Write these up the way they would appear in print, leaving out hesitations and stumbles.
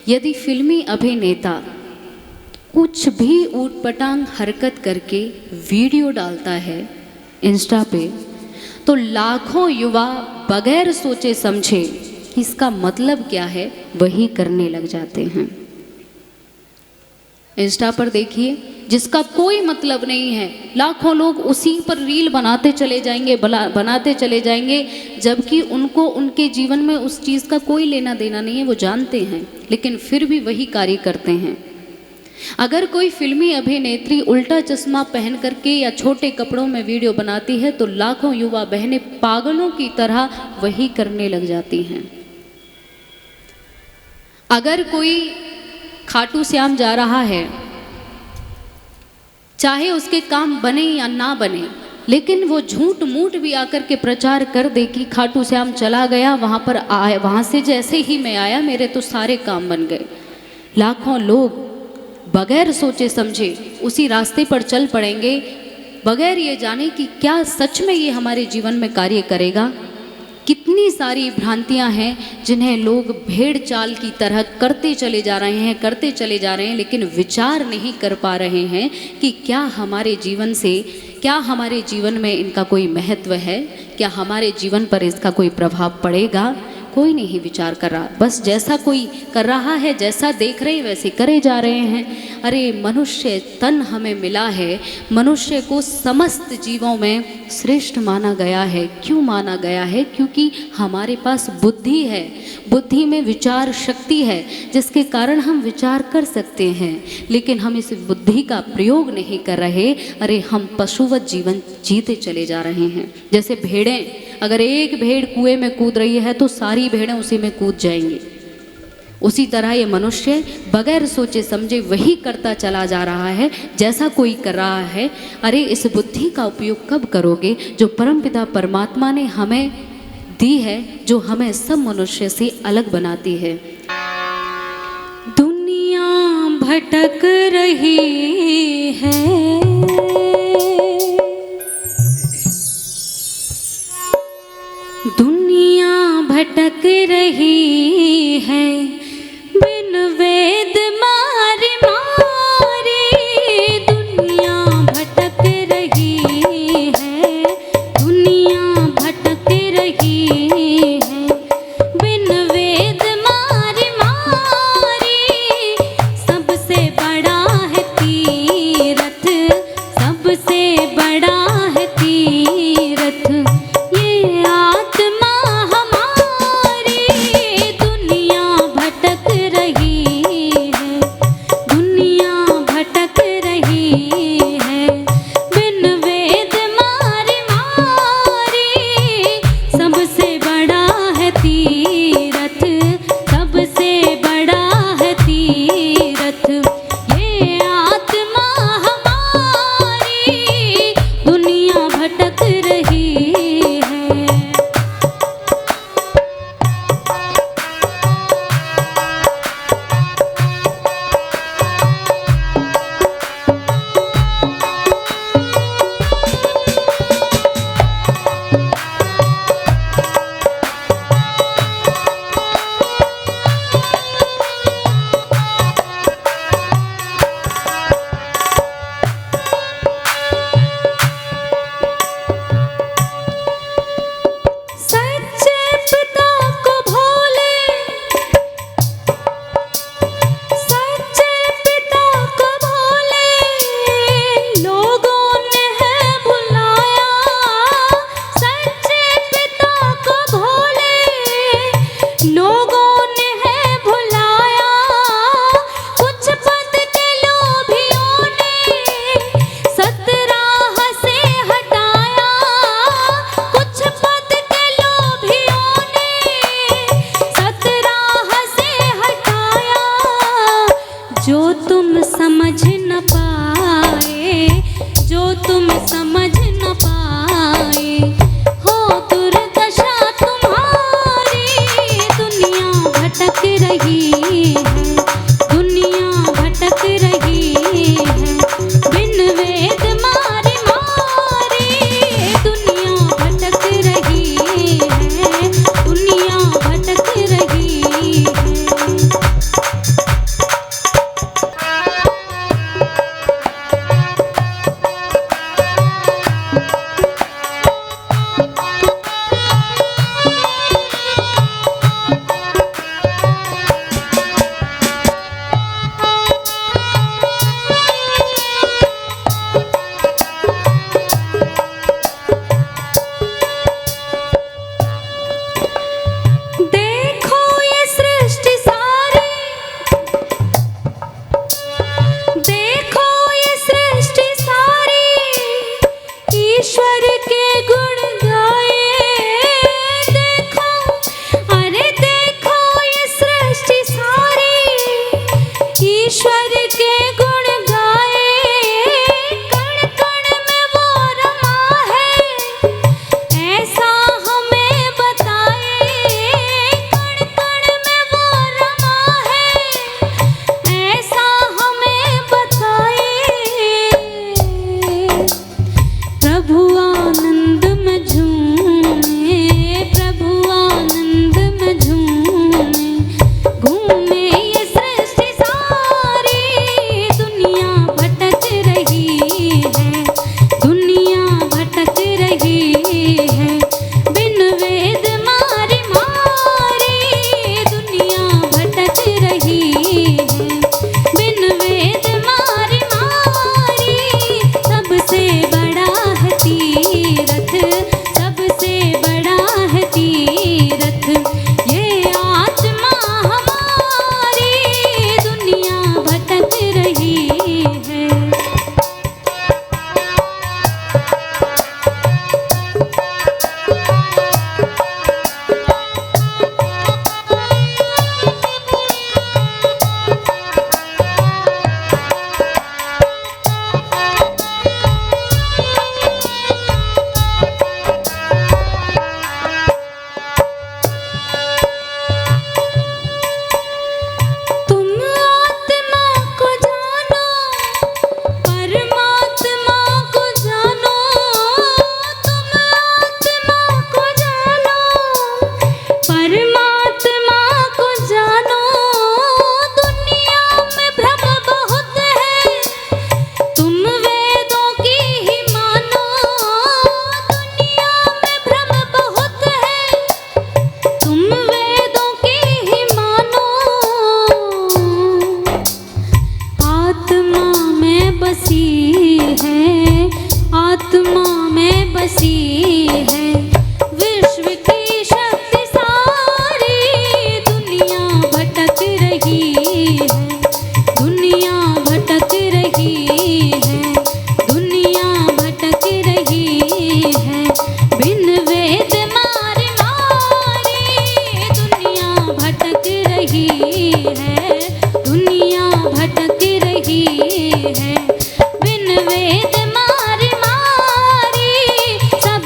यदि फिल्मी अभिनेता कुछ भी ऊटपटांग हरकत करके वीडियो डालता है इंस्टा पे, तो लाखों युवा बगैर सोचे समझे इसका मतलब क्या है वही करने लग जाते हैं। इंस्टा पर देखिए, जिसका कोई मतलब नहीं है, लाखों लोग उसी पर रील बनाते चले जाएंगे, जबकि उनको उनके जीवन में उस चीज़ का कोई लेना देना नहीं है, वो जानते हैं, लेकिन फिर भी वही कार्य करते हैं। अगर कोई फिल्मी अभिनेत्री उल्टा चश्मा पहन करके या छोटे कपड़ों में वीडियो बनाती है तो लाखों युवा बहनें पागलों की तरह वही करने लग जाती हैं। अगर कोई खाटू श्याम जा रहा है, चाहे उसके काम बने या ना बने, लेकिन वो झूठ मूठ भी आकर के प्रचार कर दे कि खाटू श्याम चला गया, वहाँ पर आया, वहाँ से जैसे ही मैं आया मेरे तो सारे काम बन गए। लाखों लोग बगैर सोचे समझे उसी रास्ते पर चल पड़ेंगे, बगैर ये जाने कि क्या सच में ये हमारे जीवन में कार्य करेगा। कितनी सारी भ्रांतियां हैं जिन्हें लोग भेड़ चाल की तरह करते चले जा रहे हैं, लेकिन विचार नहीं कर पा रहे हैं कि क्या हमारे जीवन में इनका कोई महत्व है, क्या हमारे जीवन पर इसका कोई प्रभाव पड़ेगा। कोई नहीं विचार कर रहा, बस जैसा कोई कर रहा है, जैसा देख रहे हैं वैसे करे जा रहे हैं। अरे मनुष्य तन हमें मिला है, मनुष्य को समस्त जीवों में श्रेष्ठ माना गया है। क्यों माना गया है? क्योंकि हमारे पास बुद्धि है, बुद्धि में विचार शक्ति है, जिसके कारण हम विचार कर सकते हैं, लेकिन हम इस बुद्धि का प्रयोग नहीं कर रहे। अरे हम पशुवत जीवन जीते चले जा रहे हैं। जैसे भेड़ें, अगर एक भेड़ कुएं में कूद रही है तो सारी भेड़ें उसी में कूद जाएंगी। उसी तरह ये मनुष्य बगैर सोचे समझे वही करता चला जा रहा है जैसा कोई कर रहा है। अरे इस बुद्धि का उपयोग कब करोगे जो परमपिता परमात्मा ने हमें दी है, जो हमें सब मनुष्य से अलग बनाती है। दुनिया भटक रही है, दुनिया भटक रही है, बिन वेद मारे मारे दुनिया भटक रही है, दुनिया भटक रही है, बिन वेद मारे मारे। सबसे बड़ा है तीरथ, सबसे बड़ा है तीरथ ये आत्मा हमारी। दुनिया भटक रही है, दुनिया भटक रही है, बिन वेद मारे मारे। सबसे बड़ा है तीरथ, सबसे बड़ा है तीरथ ये आत्मा हमारी। दुनिया भटक रही है। सच्चे पिता को भोले, सच्चे पिता को भोले लोगों ने है भुलाया। सच्चे पिता को भोले लोगों ने है भुलाया। कुछ पद के लोभियों ने सतराह से हटाया। कुछ पद के लोभियों ने सतराह से हटाया। जो तुम समझ न पाए, जो तुम समझ न पाए, हो दुर्दशा तुम्हारी। दुनिया भटक रही है, दुनिया भटक रही है, बिन वेद मारे मारे। दुनिया भटक रही है, दुनिया भटक रही है। ईश्वर के गुण गाए, कण कण में वो रमा है, ऐसा हमें बताए। कण कण में वो रमा है, ऐसा हमें बताए। प्रभु आनंद में झूमे, प्रभु आनंद में झूमे, घूमे ये सृष्टि सारी, दुनिया भटक रही है, दुनिया भटक रही है। बिन वेद मारी मारी, दुनिया भटक रही है, बिन वेद मारी मारी। सबसे बड़ा है तीरथ, सबसे बड़ा है तीरथ, ये आत्मा हमारी, दुनिया भटक रही है। तुम आत्मा को जानो, परमात्मा को जानो, तुम आत्मा को जानो, परमात्मा को जानो। दुनिया में भ्रम बहुत है, तुम वेदों की ही मानो। दुनिया में भ्रम बहुत है, तुम वेदों की ही मानो। आत्मा में बसी है, आत्मा में बसी है, विश्व की शक्ति सारी, दुनिया भटक रही है, दुनिया भटक रही है, दुनिया भटक रही है। बिन वेद मारी मारी, दुनिया भटक रही है, दुनिया भटक रही है। बिन वेद मारी मारी, सब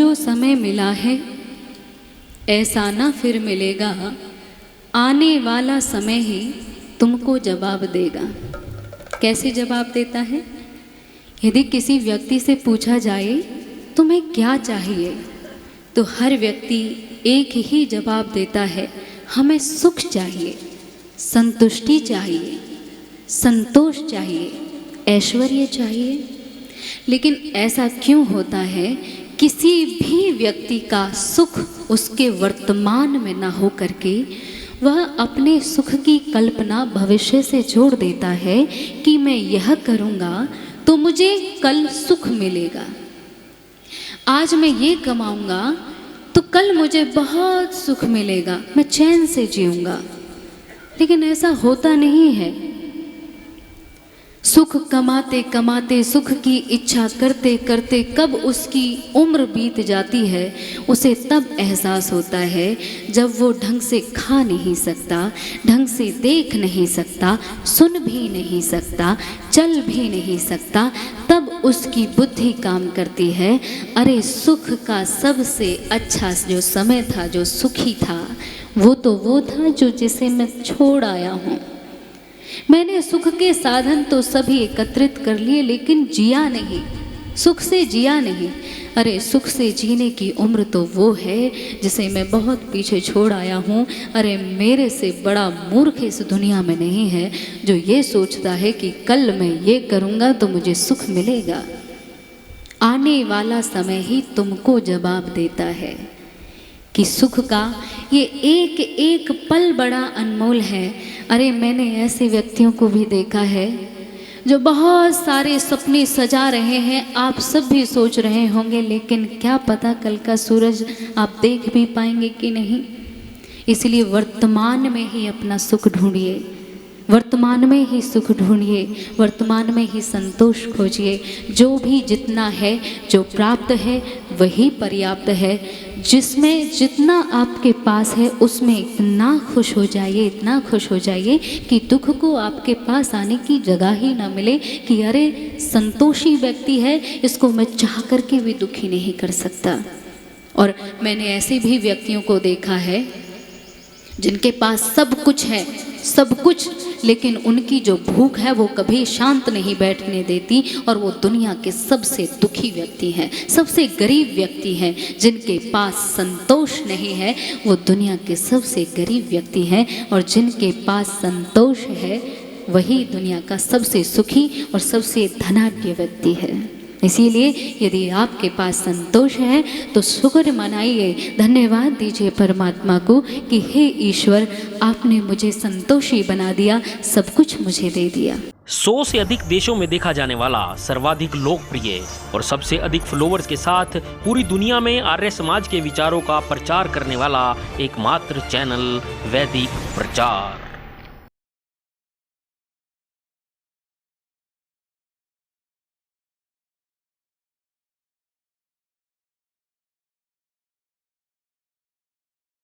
जो समय मिला है ऐसा ना फिर मिलेगा, आने वाला समय ही तुमको जवाब देगा। कैसे जवाब देता है? यदि किसी व्यक्ति से पूछा जाए तुम्हें क्या चाहिए, तो हर व्यक्ति एक ही जवाब देता है, हमें सुख चाहिए, संतुष्टि चाहिए, संतोष चाहिए, ऐश्वर्य चाहिए। लेकिन ऐसा क्यों होता है? किसी भी व्यक्ति का सुख उसके वर्तमान में ना हो करके वह अपने सुख की कल्पना भविष्य से जोड़ देता है कि मैं यह करूँगा तो मुझे कल सुख मिलेगा, आज मैं ये कमाऊँगा तो कल मुझे बहुत सुख मिलेगा, मैं चैन से जीऊँगा। लेकिन ऐसा होता नहीं है। सुख कमाते कमाते, सुख की इच्छा करते करते कब उसकी उम्र बीत जाती है उसे तब एहसास होता है जब वो ढंग से खा नहीं सकता, ढंग से देख नहीं सकता, सुन भी नहीं सकता, चल भी नहीं सकता। तब उसकी बुद्धि काम करती है, अरे सुख का सबसे अच्छा जो समय था, जो सुखी था, वो था जो जिसे मैं छोड़ आया हूँ। मैंने सुख के साधन तो सभी एकत्रित कर लिए लेकिन जिया नहीं, सुख से जिया नहीं। अरे सुख से जीने की उम्र तो वो है जिसे मैं बहुत पीछे छोड़ आया हूँ। अरे मेरे से बड़ा मूर्ख इस दुनिया में नहीं है जो ये सोचता है कि कल मैं ये करूँगा तो मुझे सुख मिलेगा। आने वाला समय ही तुमको जवाब देता है कि सुख का ये एक एक पल बड़ा अनमोल है। अरे मैंने ऐसे व्यक्तियों को भी देखा है जो बहुत सारे सपने सजा रहे हैं, आप सब भी सोच रहे होंगे, लेकिन क्या पता कल का सूरज आप देख भी पाएंगे कि नहीं। इसलिए वर्तमान में ही अपना सुख ढूंढिए, वर्तमान में ही सुख ढूंढिए, वर्तमान में ही संतोष खोजिए। जो भी जितना है, जो प्राप्त है वही पर्याप्त है। जिसमें जितना आपके पास है उसमें इतना खुश हो जाइए, इतना खुश हो जाइए कि दुख को आपके पास आने की जगह ही ना मिले कि अरे संतोषी व्यक्ति है, इसको मैं चाह करके भी दुखी नहीं कर सकता। और मैंने ऐसे भी व्यक्तियों को देखा है जिनके पास सब कुछ है, सब कुछ, लेकिन उनकी जो भूख है वो कभी शांत नहीं बैठने देती और वो दुनिया के सबसे दुखी व्यक्ति हैं, सबसे गरीब व्यक्ति हैं। जिनके पास संतोष नहीं है वो दुनिया के सबसे गरीब व्यक्ति हैं, और जिनके पास संतोष है वही दुनिया का सबसे सुखी और सबसे धनाढ्य व्यक्ति है। इसीलिए यदि आपके पास संतोष है तो शुक्र मनाइए, धन्यवाद दीजिए परमात्मा को कि हे ईश्वर, आपने मुझे संतोषी बना दिया, सब कुछ मुझे दे दिया। 100 से अधिक देशों में देखा जाने वाला, सर्वाधिक लोकप्रिय और सबसे अधिक फॉलोअर्स के साथ पूरी दुनिया में आर्य समाज के विचारों का प्रचार करने वाला एकमात्र चैनल वैदिक प्रचार।